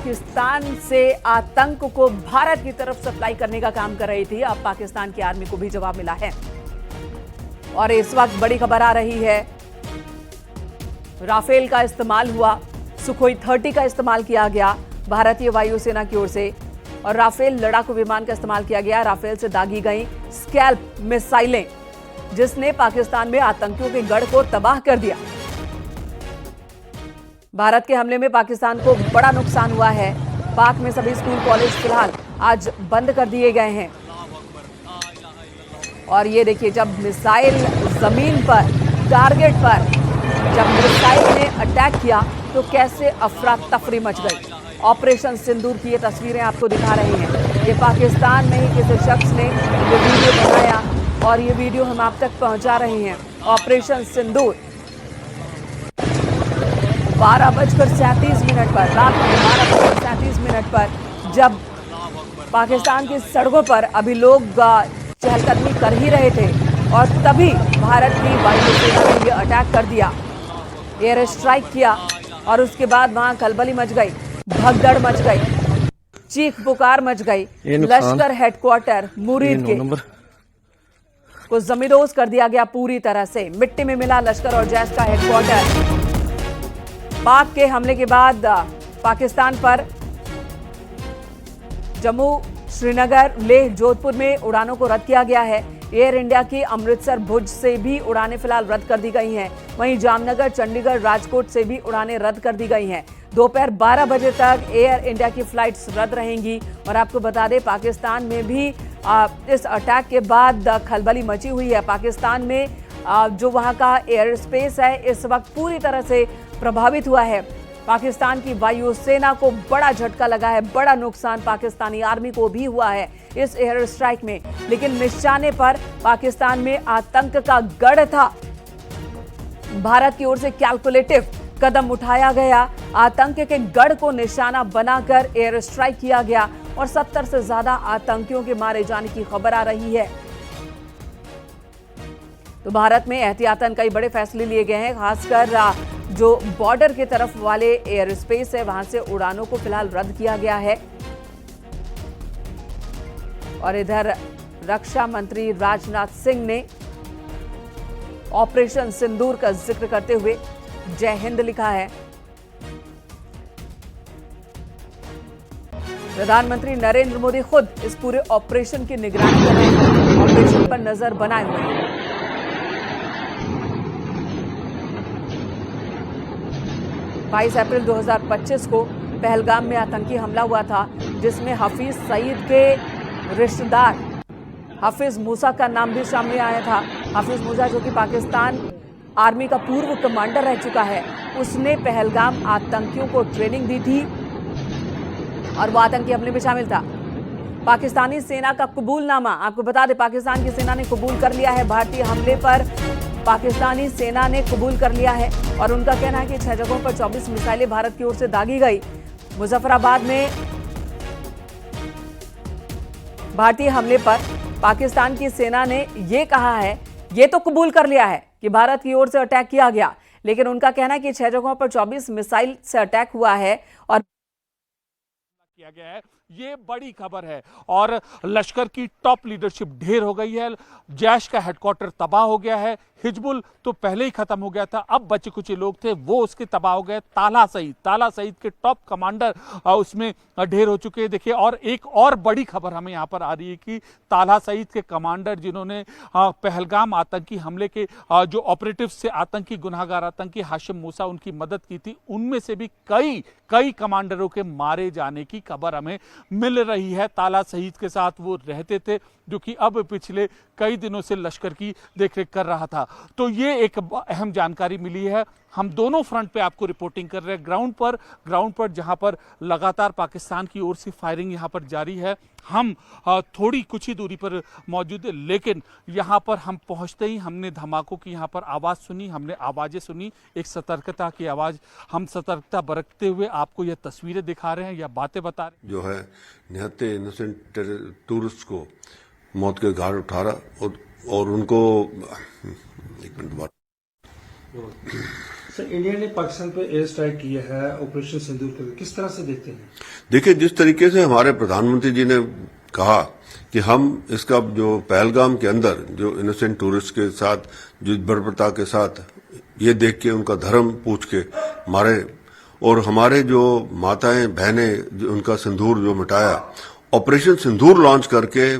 पाकिस्तान से आतंक को भारत की तरफ सप्लाई करने का काम कर रही थी। अब पाकिस्तान की आर्मी को भी जवाब मिला है और इस वक्त बड़ी खबर आ रही है, राफेल का इस्तेमाल हुआ, सुखोई 30 का इस्तेमाल किया गया भारतीय वायुसेना की ओर से और राफेल लड़ाकू विमान का इस्तेमाल किया गया। राफेल से दागी गई स्कैल्प मिसाइलें, जिसने पाकिस्तान में आतंकियों के गढ़ को तबाह कर दिया। भारत के हमले में पाकिस्तान को बड़ा नुकसान हुआ है। पाक में सभी स्कूल कॉलेज फिलहाल आज बंद कर दिए गए हैं। और ये देखिए, जब मिसाइल जमीन पर टारगेट पर जब मिसाइल ने अटैक किया तो कैसे अफरा तफरी मच गई। ऑपरेशन सिंदूर की ये तस्वीरें आपको दिखा रहे हैं। ये पाकिस्तान में ही किसी शख्स ने ये वीडियो बनाया और ये वीडियो हम आप तक पहुंचा रहे हैं। ऑपरेशन सिंदूर 12:37 पर, रात में 12:37 पर, जब पाकिस्तान की सड़कों पर अभी लोग चहलकदमी कर ही रहे थे और तभी भारत की वायुसेना ने ये अटैक कर दिया, एयर स्ट्राइक किया और उसके बाद वहां खलबली मच गई, भगदड़ मच गई, चीख पुकार मच गई। लश्कर हेडक्वार्टर मुरीद के को जमींदोज कर दिया गया पूरी तरह से। मिट्टी में मिला लश्कर और जैश का हेडक्वार्टर। पाक के हमले के बाद पाकिस्तान पर जम्मू, श्रीनगर, लेह, जोधपुर में उड़ानों को रद्द किया गया है। एयर इंडिया की अमृतसर, भुज से भी उड़ानें फिलहाल रद्द कर दी गई हैं। वहीं जामनगर, चंडीगढ़, राजकोट से भी उड़ानें रद्द कर दी गई हैं। दोपहर 12 बजे तक एयर इंडिया की फ्लाइट्स रद्द रहेंगी। और आपको बता दें, पाकिस्तान में भी इस अटैक के बाद खलबली मची हुई है। पाकिस्तान में जो वहां का एयर स्पेस है इस वक्त पूरी तरह से प्रभावित हुआ है। पाकिस्तान की वायुसेना को बड़ा झटका लगा है, बड़ा नुकसान पाकिस्तानी आर्मी को भी हुआ है इस एयर स्ट्राइक में। लेकिन निशाने पर पाकिस्तान में आतंक का गढ़ था। भारत की ओर से कैलकुलेटिव कदम उठाया गया, आतंक के गढ़ को निशाना बनाकर एयर स्ट्राइक किया गया और 70 से ज्यादा आतंकियों के मारे जाने की खबर आ रही है। तो भारत में एहतियातन कई बड़े फैसले लिए गए हैं, खासकर जो बॉर्डर के तरफ वाले एयर स्पेस है वहां से उड़ानों को फिलहाल रद्द किया गया है। और इधर रक्षा मंत्री राजनाथ सिंह ने ऑपरेशन सिंदूर का जिक्र करते हुए जय हिंद लिखा है। प्रधानमंत्री नरेंद्र मोदी खुद इस पूरे ऑपरेशन की निगरानी कर रहे हैं, ऑपरेशन पर नजर बनाए हुए हैं। 22 अप्रैल 2025 को पहलगाम में आतंकी हमला हुआ था, जिसमें हफीज सईद के रिश्तेदार हफीज मूसा का नाम भी सामने आया था। हफीज मूसा, जो कि पाकिस्तान आर्मी का पूर्व कमांडर रह चुका है, उसने पहलगाम आतंकियों को ट्रेनिंग दी थी और वो आतंकी हमले में शामिल था। पाकिस्तानी सेना का कबूलनामा, आपको बता दें, पाकिस्तान की सेना ने कबूल कर लिया है भारतीय हमले पर। पाकिस्तानी सेना ने कबूल कर लिया है और उनका कहना है कि 6 जगहों पर 24 मिसाइलें भारत की ओर से दागी गई। मुजफ्फराबाद में भारतीय हमले पर पाकिस्तान की सेना ने यह कहा है, ये तो कबूल कर लिया है कि भारत की ओर से अटैक किया गया, लेकिन उनका कहना है कि 6 जगहों पर 24 मिसाइल से अटैक हुआ है और किया गया है। ये बड़ी खबर है और लश्कर की टॉप लीडरशिप ढेर हो गई है। जैश का हेडक्वार्टर तबाह हो गया है। हिजबुल तो पहले ही खत्म हो गया था, अब बचे कुछ लोग थे वो उसके तबाह हो गए। ताला सईद के टॉप कमांडर उसमें ढेर हो चुके हैं। देखिए, और एक और बड़ी खबर हमें यहाँ पर आ रही है कि ताला सईद के कमांडर, जिन्होंने पहलगाम आतंकी हमले के जो ऑपरेटिव से आतंकी गुनाहगार आतंकी हाशिम मूसा उनकी मदद की थी, उनमें से भी कई कमांडरों के मारे जाने की खबर हमें मिल रही है। ताला सईद के साथ वो रहते थे, जो कि अब पिछले कई दिनों से लश्कर की देखरेख कर रहा था। तो ये एक अहम जानकारी मिली है। हम दोनों फ्रंट पे आपको रिपोर्टिंग कर रहे हैं, ग्राउंड पर जहां पर लगातार पाकिस्तान की ओर से फायरिंग यहां पर जारी है। हम थोड़ी कुछ ही दूरी पर मौजूद है, लेकिन यहां पर हम पहुंचते ही हमने धमाकों की यहां पर आवाज़ सुनी, हमने आवाज़ें सुनी, एक सतर्कता की आवाज़। हम सतर्कता बरतते हुए आपको यह तस्वीरें दिखा रहे हैं या बातें बता रहे हैं। जो है निहत्ते इनोसेंट टूरिस्ट को मौत के घाट उठा रहा और उनको एक मिनट बाद सर, इंडिया ने पाकिस्तान पे एयर स्ट्राइक किया है ऑपरेशन सिंदूर के लिए, किस तरह से देखते हैं? देखिए, जिस तरीके से हमारे प्रधानमंत्री जी ने कहा कि हम इसका जो पहलगाम के अंदर जो इनोसेंट टूरिस्ट के साथ जो बर्बरता के साथ ये देख के उनका धर्म पूछ के मारे और हमारे जो माताएं बहनें उनका सिंदूर जो मिटाया, ऑपरेशन सिंदूर लॉन्च करके